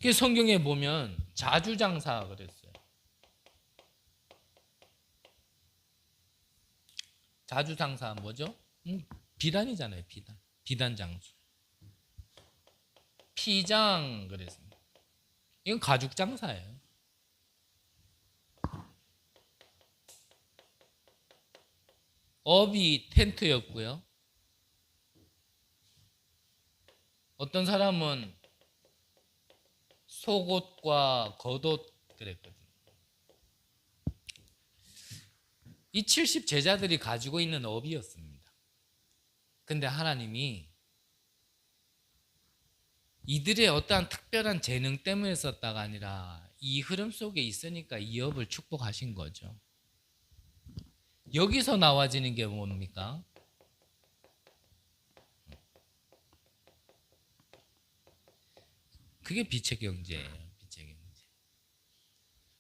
그 성경에 보면 자주장사 그랬어요. 자주장사 뭐죠? 비단이잖아요. 비단. 비단장수. 피장 그랬습니다. 이건 가죽장사예요. 업이 텐트였고요. 어떤 사람은 속옷과 겉옷 그랬거든요. 이 70 제자들이 가지고 있는 업이었습니다. 근데 하나님이 이들의 어떠한 특별한 재능 때문에 썼다가 아니라 이 흐름 속에 있으니까 이 업을 축복하신 거죠. 여기서 나와지는 게 뭡니까? 그게 빛의 경제예요. 빛의 경제.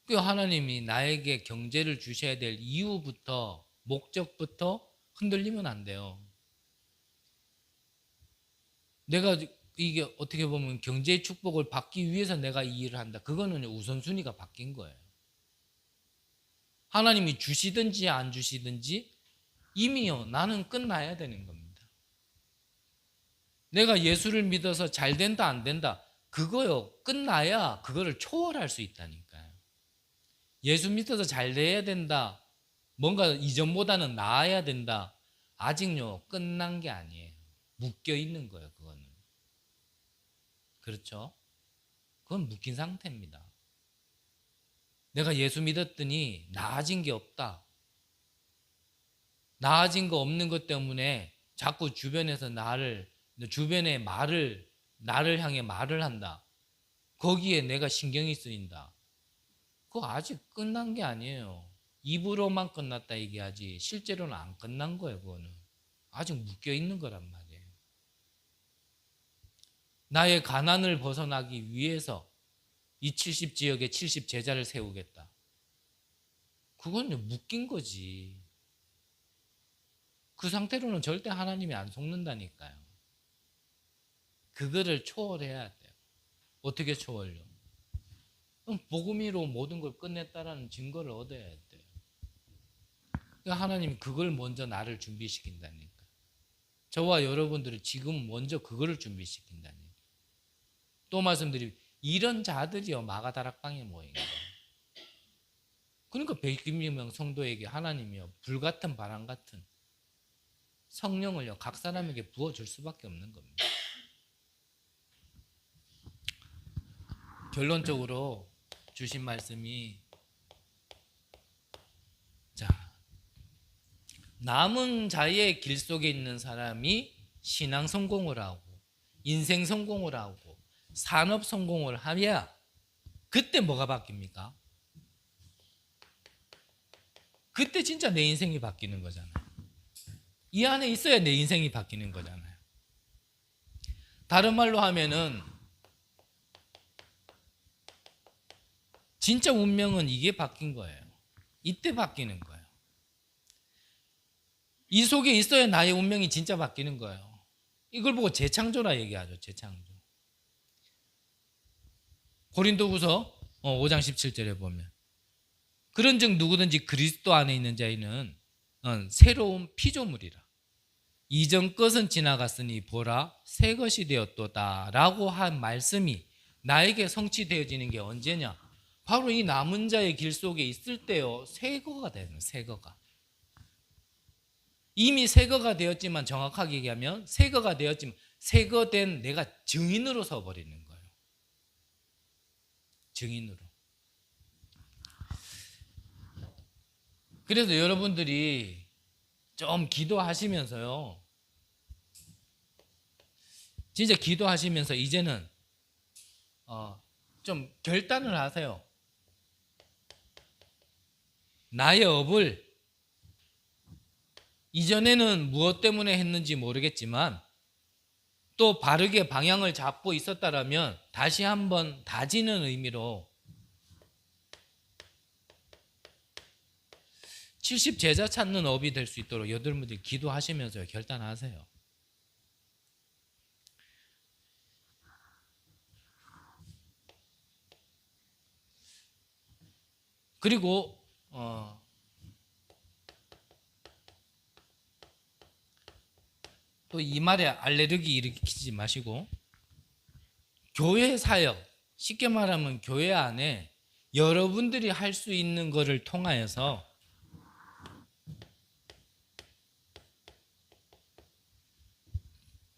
그 하나님이 나에게 경제를 주셔야 될 이유부터 목적부터 흔들리면 안 돼요. 내가 이게 어떻게 보면 경제의 축복을 받기 위해서 내가 이 일을 한다. 그거는 우선순위가 바뀐 거예요. 하나님이 주시든지 안 주시든지 이미요 나는 끝나야 되는 겁니다. 내가 예수를 믿어서 잘 된다 안 된다 그거요 끝나야 그거를 초월할 수 있다니까요. 예수 믿어서 잘 돼야 된다 뭔가 이전보다는 나아야 된다 아직요 끝난 게 아니에요. 묶여 있는 거예요. 그거는 그렇죠? 그건 묶인 상태입니다. 내가 예수 믿었더니 나아진 게 없다. 나아진 거 없는 것 때문에 자꾸 주변에서 주변의 나를 향해 말을 한다. 거기에 내가 신경이 쓰인다. 그거 아직 끝난 게 아니에요. 입으로만 끝났다 얘기하지 실제로는 안 끝난 거예요. 그거는 아직 묶여 있는 거란 말이에요. 나의 가난을 벗어나기 위해서 이 70 지역에 70 제자를 세우겠다. 그건 묶인 거지. 그 상태로는 절대 하나님이 안 속는다니까요. 그거를 초월해야 돼요. 어떻게 초월요? 그럼 복음으로 모든 걸 끝냈다라는 증거를 얻어야 돼요. 그러니까 하나님이 그걸 먼저 나를 준비시킨다니까. 저와 여러분들을 지금 먼저 그거를 준비시킨다니까. 또 말씀드리면 이런 자들이요 마가다락방에 모인 거예요. 그러니까 100명 성도에게 하나님이요 불같은 바람 같은 성령을요 각 사람에게 부어줄 수밖에 없는 겁니다. 결론적으로 주신 말씀이 자 남은 자의 길 속에 있는 사람이 신앙 성공을 하고 인생 성공을 하고 산업 성공을 하면 그때 뭐가 바뀝니까? 그때 진짜 내 인생이 바뀌는 거잖아요. 이 안에 있어야 내 인생이 바뀌는 거잖아요. 다른 말로 하면은 진짜 운명은 이게 바뀐 거예요. 이때 바뀌는 거예요. 이 속에 있어야 나의 운명이 진짜 바뀌는 거예요. 이걸 보고 재창조라 얘기하죠. 재창조. 고린도후서 5장 17절에 보면 그런즉 누구든지 그리스도 안에 있는 자에는 새로운 피조물이라. 이전 것은 지나갔으니 보라 새 것이 되었도다 라고 한 말씀이 나에게 성취되어지는 게 언제냐? 바로 이 남은 자의 길 속에 있을 때요. 새거가 되는 새거가. 이미 새거가 되었지만 정확하게 얘기하면 새거가 되었지만 새거된 내가 증인으로 서버리는 거예요. 증인으로. 그래서 여러분들이 좀 기도하시면서요. 진짜 기도하시면서 이제는 좀 결단을 하세요. 나의 업을 이전에는 무엇 때문에 했는지 모르겠지만 또 바르게 방향을 잡고 있었다라면 다시 한번 다지는 의미로 70 제자 찾는 업이 될 수 있도록 여러분들이 기도하시면서 결단하세요. 그리고 또 이 말에 알레르기 일으키지 마시고 교회 사역, 쉽게 말하면 교회 안에 여러분들이 할 수 있는 것을 통하여서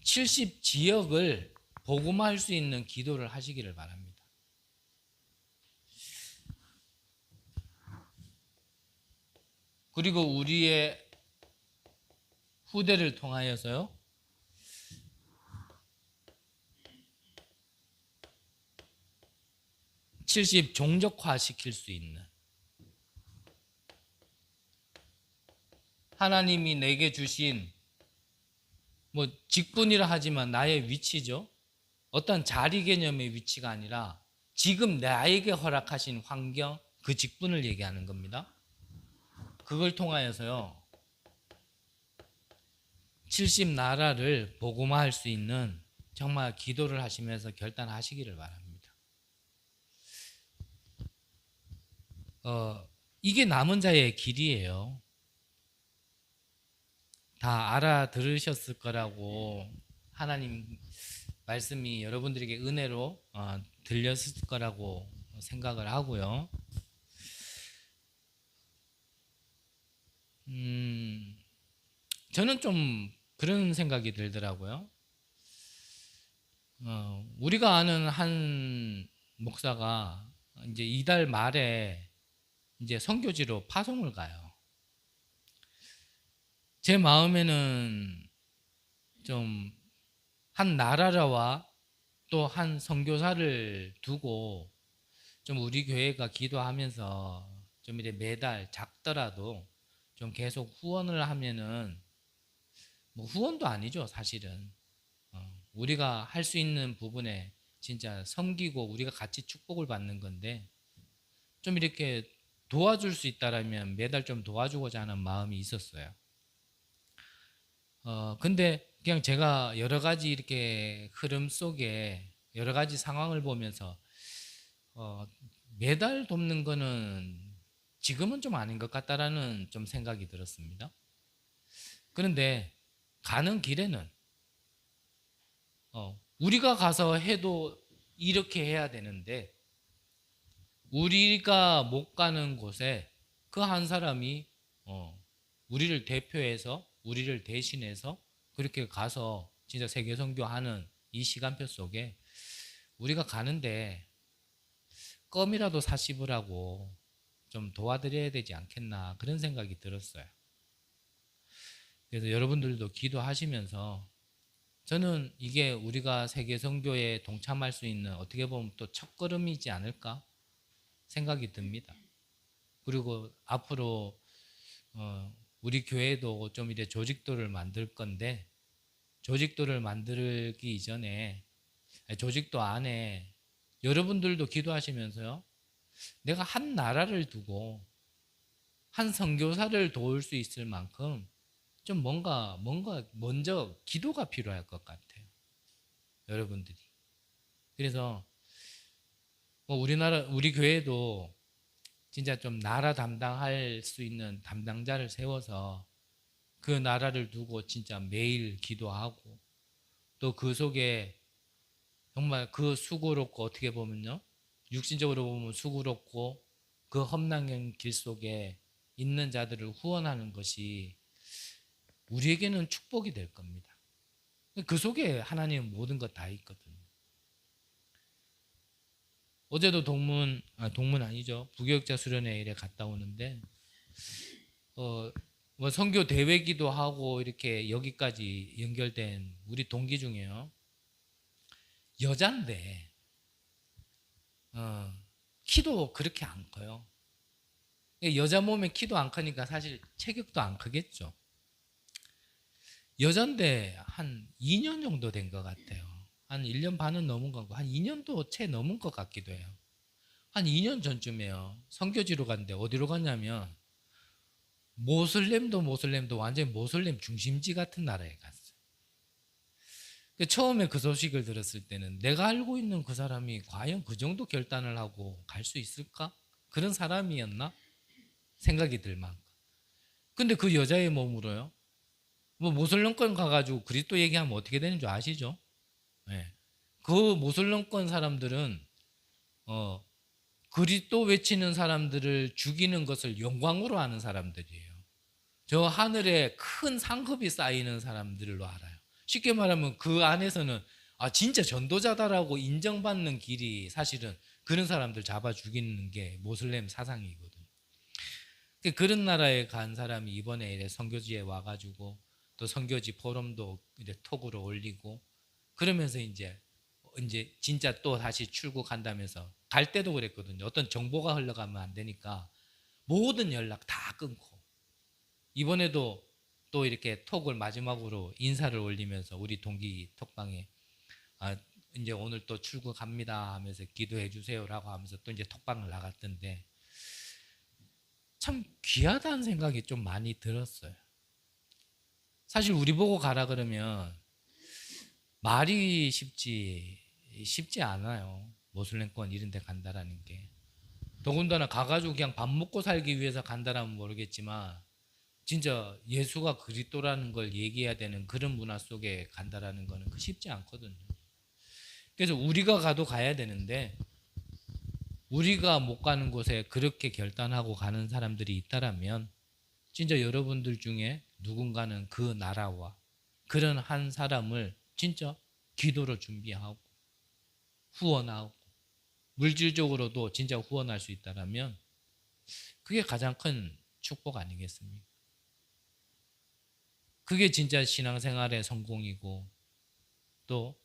(70) 지역을 복음화할 수 있는 기도를 하시기를 바랍니다. 그리고 우리의 후대를 통하여서요. (70) 종족화 시킬 수 있는 하나님이 내게 주신 직분이라 하지만 나의 위치죠. 어떤 자리 개념의 위치가 아니라 지금 나에게 허락하신 환경, 그 직분을 얘기하는 겁니다. 그걸 통하여서요. 70 나라를 복음화할 수 있는 정말 기도를 하시면서 결단하시기를 바랍니다. 이게 남은 자의 길이에요. 다 알아들으셨을 거라고 하나님 말씀이 여러분들에게 은혜로 들렸을 거라고 생각을 하고요. 저는 좀 그런 생각이 들더라고요. 우리가 아는 한 목사가 이제 이달 말에 이제 선교지로 파송을 가요. 제 마음에는 좀 한 나라라와 또 한 선교사를 두고 좀 우리 교회가 기도하면서 좀 이제 매달 작더라도 좀 계속 후원을 하면은 후원도 아니죠 사실은. 우리가 할 수 있는 부분에 진짜 섬기고 우리가 같이 축복을 받는 건데 좀 이렇게 도와줄 수 있다라면 매달 좀 도와주고자 하는 마음이 있었어요. 근데 그냥 제가 여러 가지 이렇게 흐름 속에 여러 가지 상황을 보면서 매달 돕는 거는 지금은 좀 아닌 것 같다라는 좀 생각이 들었습니다. 그런데 가는 길에는 우리가 가서 해도 이렇게 해야 되는데 우리가 못 가는 곳에 그 한 사람이 우리를 대표해서 우리를 대신해서 그렇게 가서 진짜 세계 선교하는 이 시간표 속에 우리가 가는데 껌이라도 사씹으라고 좀 도와드려야 되지 않겠나 그런 생각이 들었어요. 그래서 여러분들도 기도하시면서 저는 이게 우리가 세계 선교에 동참할 수 있는 어떻게 보면 또 첫걸음이지 않을까 생각이 듭니다. 그리고 앞으로 우리 교회도 좀 이제 조직도를 만들 건데 조직도를 만들기 이전에 조직도 안에 여러분들도 기도하시면서요. 내가 한 나라를 두고 한 선교사를 도울 수 있을 만큼 좀 뭔가 먼저 기도가 필요할 것 같아요. 여러분들이. 그래서 뭐 우리 교회도 진짜 좀 나라 담당할 수 있는 담당자를 세워서 그 나라를 두고 진짜 매일 기도하고 또 그 속에 정말 그 수고롭고 어떻게 보면요. 육신적으로 보면 수고롭고 그 험난한 길 속에 있는 자들을 후원하는 것이 우리에게는 축복이 될 겁니다. 그 속에 하나님은 모든 것 다 있거든요. 어제도 동문 아니죠. 부교육자 수련회에 갔다 오는데 뭐 선교 대회기도 하고 이렇게 여기까지 연결된 우리 동기 중에요. 여잔데 키도 그렇게 안 커요. 여자 몸에 키도 안 크니까 사실 체격도 안 크겠죠. 여잔데 한 2년 정도 된 것 같아요. 한 1년 반은 넘은 것 같고 한 2년도 채 넘은 것 같기도 해요. 한 2년 전쯤에요. 선교지로 갔는데 어디로 갔냐면 모슬렘도 완전히 모슬렘 중심지 같은 나라에 갔어요. 처음에 그 소식을 들었을 때는 내가 알고 있는 그 사람이 과연 그 정도 결단을 하고 갈 수 있을까? 그런 사람이었나? 생각이 들 만큼. 근데 그 여자의 몸으로요. 뭐 모슬렘권 가가지고 그리스도 얘기하면 어떻게 되는 줄 아시죠? 네. 그 모슬렘권 사람들은 그리스도 외치는 사람들을 죽이는 것을 영광으로 하는 사람들이에요. 저 하늘에 큰 상급이 쌓이는 사람들로 알아요. 쉽게 말하면 그 안에서는 진짜 전도자다라고 인정받는 길이 사실은 그런 사람들 잡아 죽이는 게 모슬렘 사상이거든요. 그런 나라에 간 사람이 이번에 이래 선교지에 와가지고 또 선교지 포럼도 이제 톡으로 올리고 그러면서 이제 진짜 또 다시 출국한다면서 갈 때도 그랬거든요. 어떤 정보가 흘러가면 안 되니까 모든 연락 다 끊고 이번에도 또 이렇게 톡을 마지막으로 인사를 올리면서 우리 동기 톡방에 이제 오늘 또 출국합니다 하면서 기도해 주세요라고 하면서 또 이제 톡방을 나갔던데 참 귀하다는 생각이 좀 많이 들었어요. 사실 우리 보고 가라 그러면 말이 쉽지 않아요. 모슬렘권 이런 데 간다라는 게. 더군다나 가가지고 그냥 밥 먹고 살기 위해서 간다라면 모르겠지만 진짜 예수가 그리스도라는 걸 얘기해야 되는 그런 문화 속에 간다라는 거는 쉽지 않거든요. 그래서 우리가 가도 가야 되는데 우리가 못 가는 곳에 그렇게 결단하고 가는 사람들이 있다라면 진짜 여러분들 중에 누군가는 그 나라와 그런 한 사람을 진짜 기도로 준비하고 후원하고 물질적으로도 진짜 후원할 수 있다라면 그게 가장 큰 축복 아니겠습니까? 그게 진짜 신앙생활의 성공이고 또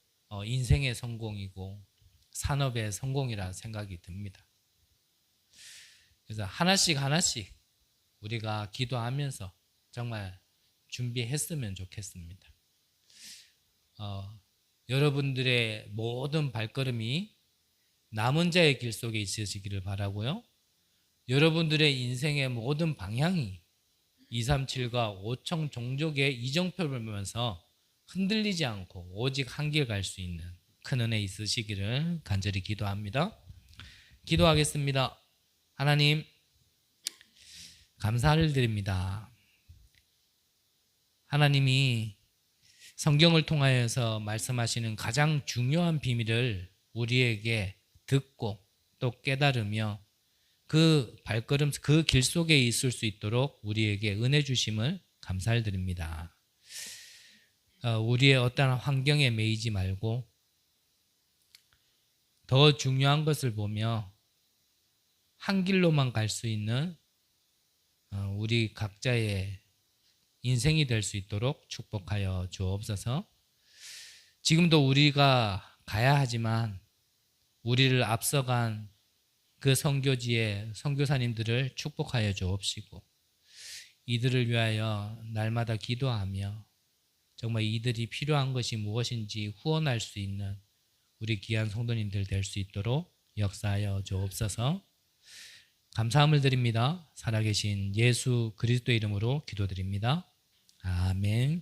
인생의 성공이고 산업의 성공이라는 생각이 듭니다. 그래서 하나씩 우리가 기도하면서 정말 준비했으면 좋겠습니다. 여러분들의 모든 발걸음이 남은 자의 길 속에 있으시기를 바라고요. 여러분들의 인생의 모든 방향이 237과 5청 종족의 이정표를 보면서 흔들리지 않고 오직 한 길 갈 수 있는 큰 은혜 있으시기를 간절히 기도합니다. 기도하겠습니다. 하나님 감사를 드립니다. 하나님이 성경을 통하여서 말씀하시는 가장 중요한 비밀을 우리에게 듣고 또 깨달으며 그 발걸음 그 길 속에 있을 수 있도록 우리에게 은혜 주심을 감사를 드립니다. 우리의 어떠한 환경에 매이지 말고 더 중요한 것을 보며 한 길로만 갈 수 있는 우리 각자의 인생이 될 수 있도록 축복하여 주옵소서. 지금도 우리가 가야 하지만 우리를 앞서간 그 선교지의 선교사님들을 축복하여 주옵시고 이들을 위하여 날마다 기도하며 정말 이들이 필요한 것이 무엇인지 후원할 수 있는 우리 귀한 성도님들 될 수 있도록 역사하여 주옵소서. 감사함을 드립니다. 살아계신 예수 그리스도 이름으로 기도드립니다. 아멘.